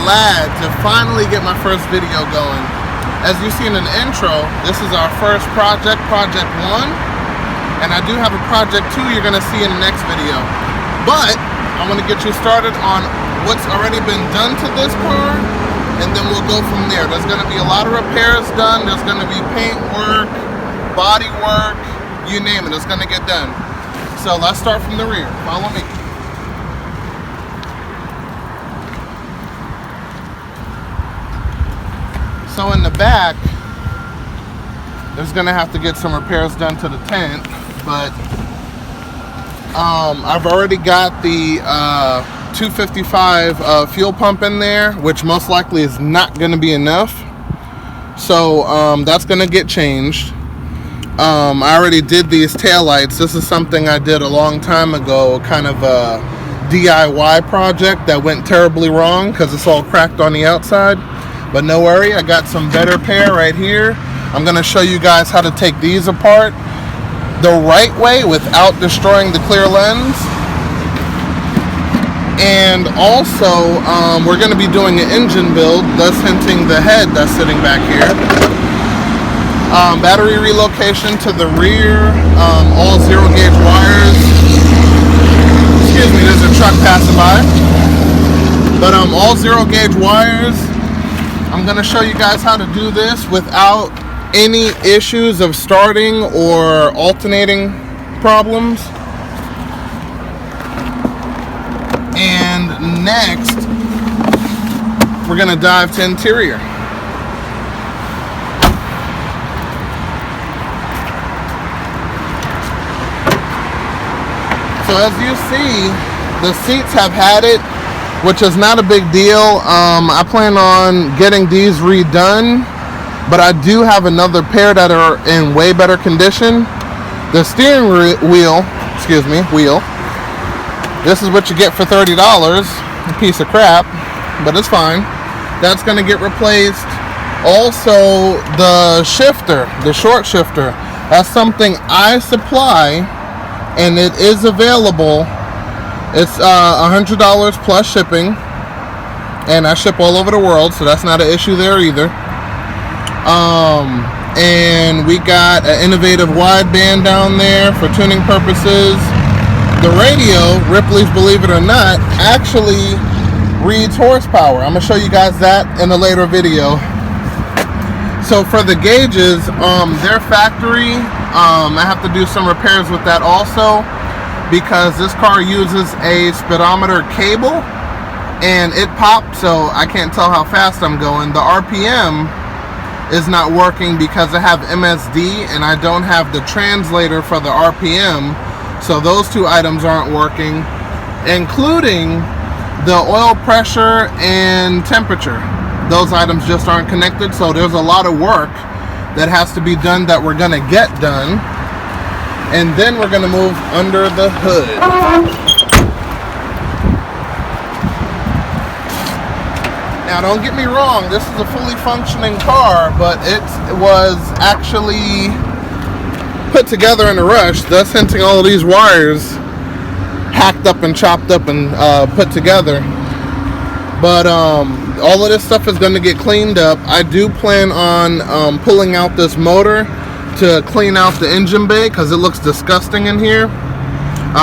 glad to finally get my first video going. As you see in the intro, this is our first project, Project 1. And I do have a Project 2 you're going to see in the next video. But I want to get you started on what's already been done to this car, and then we'll go from there. There's going to be a lot of repairs done. There's going to be paint work, body work, you name it. It's going to get done. So let's start from the rear. Follow me. So in the back, there's gonna have to get some repairs done to the tent, but I've already got the 255 fuel pump in there, which most likely is not gonna be enough. So that's gonna get changed. I already did these taillights. This is something I did a long time ago, kind of a DIY project that went terribly wrong because it's all cracked on the outside. But no worry, I got some better pair right here. I'm gonna show you guys how to take these apart the right way without destroying the clear lens. And also, we're gonna be doing an engine build, thus hinting the head that's sitting back here. Battery relocation to the rear, all zero gauge wires. Excuse me, there's a truck passing by. But all zero gauge wires. I'm going to show you guys how to do this without any issues of starting or alternating problems. And next, we're going to dive to interior. So as you see, the seats have had it, which is not a big deal. I plan on getting these redone, but I do have another pair that are in way better condition. The steering wheel, this is what you get for $30, a piece of crap, but it's fine. That's gonna get replaced. Also, the shifter, the short shifter, that's something I supply, and it is available. It's $100 plus shipping, and I ship all over the world, so that's not an issue there either. And we got an innovative wideband down there for tuning purposes. The radio, Ripley's Believe It or Not, actually reads horsepower. I'm gonna show you guys that in a later video. So for the gauges, they're factory. I have to do some repairs with that also, because this car uses a speedometer cable and it popped, so I can't tell how fast I'm going. The RPM is not working because I have MSD and I don't have the translator for the RPM, so those two items aren't working, including the oil pressure and temperature. Those items just aren't connected, so there's a lot of work that has to be done that we're gonna get done. And then we're going to move under the hood. Now don't get me wrong, this is a fully functioning car, but it was actually put together in a rush, thus hinting all of these wires hacked up and chopped up and put together. But all of this stuff is going to get cleaned up. I do plan on pulling out this motor to clean out the engine bay because it looks disgusting in here.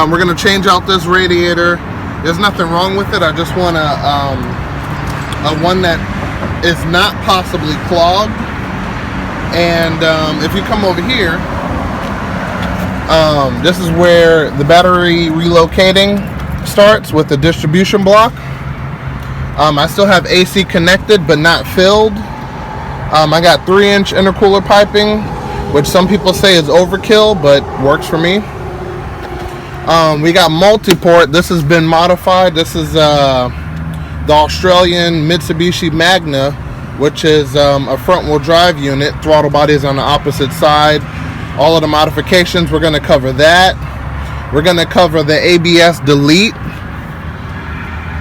We're going to change out this radiator. There's nothing wrong with it. I just want a one that is not possibly clogged. And if you come over here, this is where the battery relocating starts with the distribution block. I still have AC connected but not filled. I got 3-inch intercooler piping, which some people say is overkill, but works for me. We got multi-port. This has been modified. This is the Australian Mitsubishi Magna, which is a front-wheel drive unit. Throttle body is on the opposite side. All of the modifications, we're going to cover that. We're going to cover the ABS delete,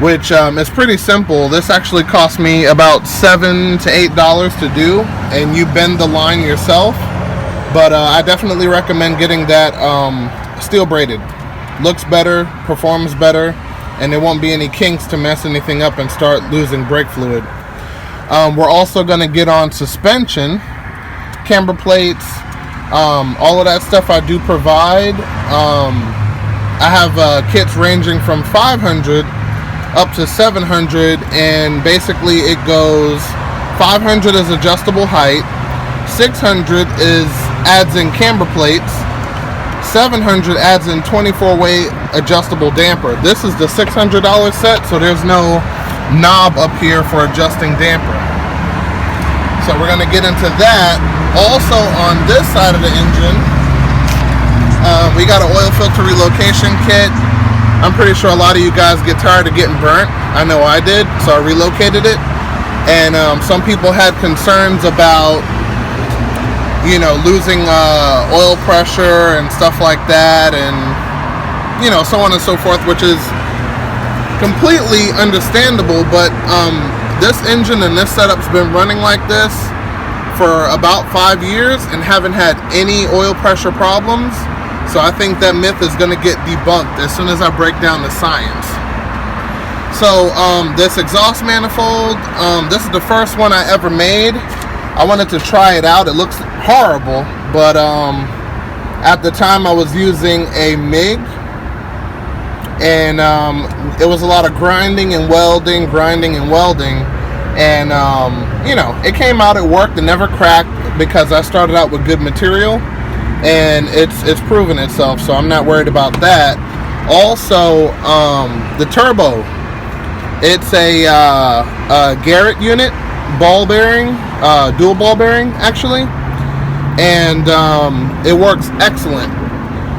which is pretty simple. This actually cost me about $7 to $8 to do, and you bend the line yourself. But I definitely recommend getting that steel braided. Looks better, performs better. and there won't be any kinks to mess anything up and start losing brake fluid. We're also going to get on suspension, camber plates, all of that stuff I do provide. I have kits ranging from 500 up to 700, and basically it goes 500 is adjustable height, 600 adds in camber plates, 700 adds in 24-way adjustable damper. This is the $600 set, so there's no knob up here for adjusting damper. So we're going to get into that. Also on this side of the engine, we got an oil filter relocation kit. I'm pretty sure a lot of you guys get tired of getting burnt. I know I did, so I relocated it. And some people had concerns about, you know, losing oil pressure and stuff like that, and, you know, so on and so forth, which is completely understandable. But this engine and this setup's been running like this for about 5 years and haven't had any oil pressure problems. So I think that myth is going to get debunked as soon as I break down the science. So this exhaust manifold, this is the first one I ever made. I wanted to try it out. It looks horrible, but at the time I was using a MIG, and it was a lot of grinding and welding, and you know, it came out, it worked, it never cracked because I started out with good material, and it's proven itself, so I'm not worried about that. Also, the turbo, it's a Garrett unit, ball bearing, dual ball bearing actually, and it works excellent.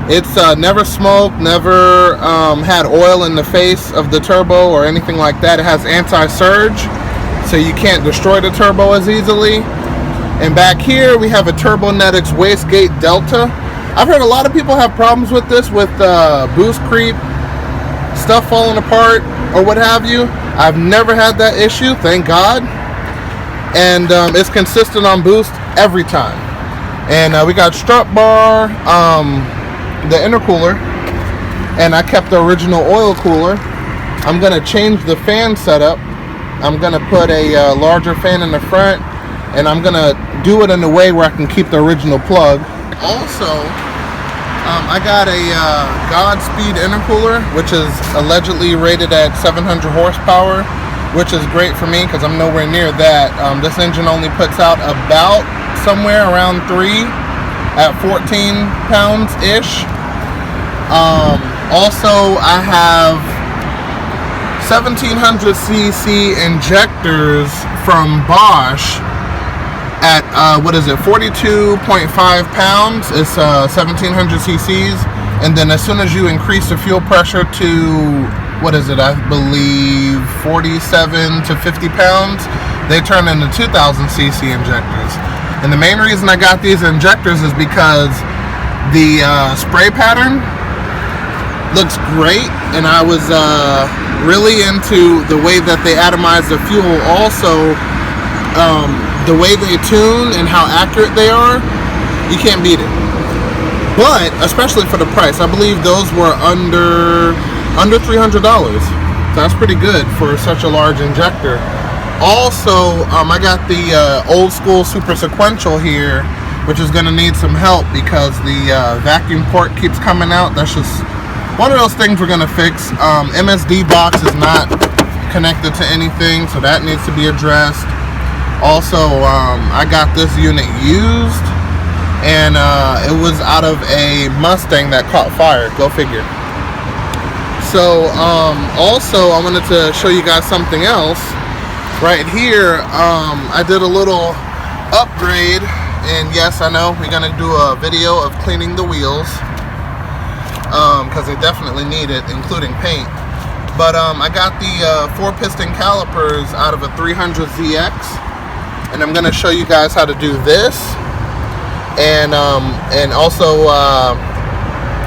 It's never smoked, never had oil in the face of the turbo or anything like that. It has anti-surge, so you can't destroy the turbo as easily. And back here we have a Turbonetics wastegate Delta. I've heard a lot of people have problems with this, with boost creep, stuff falling apart or what have you. I've never had that issue, thank God. And it's consistent on boost every time. And we got strut bar, the intercooler, and I kept the original oil cooler. I'm gonna change the fan setup. I'm gonna put a larger fan in the front, and I'm gonna do it in a way where I can keep the original plug. Also, I got a Godspeed intercooler, which is allegedly rated at 700 horsepower, which is great for me because I'm nowhere near that. This engine only puts out about somewhere around 3 at 14 pounds ish. Also, I have 1700cc injectors from Bosch at 42.5 pounds. It's 1700 cc's, and then as soon as you increase the fuel pressure to, I believe 47 to 50 pounds, they turn into 2000cc injectors. And the main reason I got these injectors is because the spray pattern looks great, and I was really into the way that they atomize the fuel. Also, the way they tune and how accurate they are, you can't beat it. But especially for the price, I believe those were under $300. That's pretty good for such a large injector. Also, I got the old school super sequential here, which is going to need some help because the vacuum port keeps coming out. That's just one of those things we're going to fix. MSD box is not connected to anything, so that needs to be addressed. Also, I got this unit used, and it was out of a Mustang that caught fire. Go figure. So, also, I wanted to show you guys something else. Right here, I did a little upgrade, and yes, I know we're going to do a video of cleaning the wheels, because they definitely need it, including paint. But I got the 4-piston calipers out of a 300ZX. And I'm going to show you guys how to do this, and also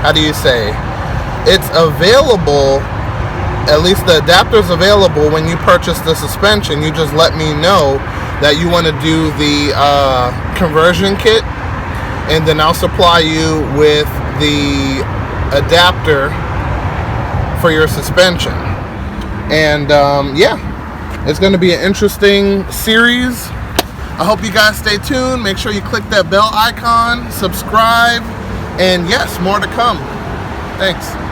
how do you say, it's available, at least the adapter's available when you purchase the suspension. You just let me know that you want to do the conversion kit, and then I'll supply you with the adapter for your suspension. And yeah, it's going to be an interesting series. I hope you guys stay tuned. Make sure you click that bell icon, subscribe, and yes, more to come. Thanks.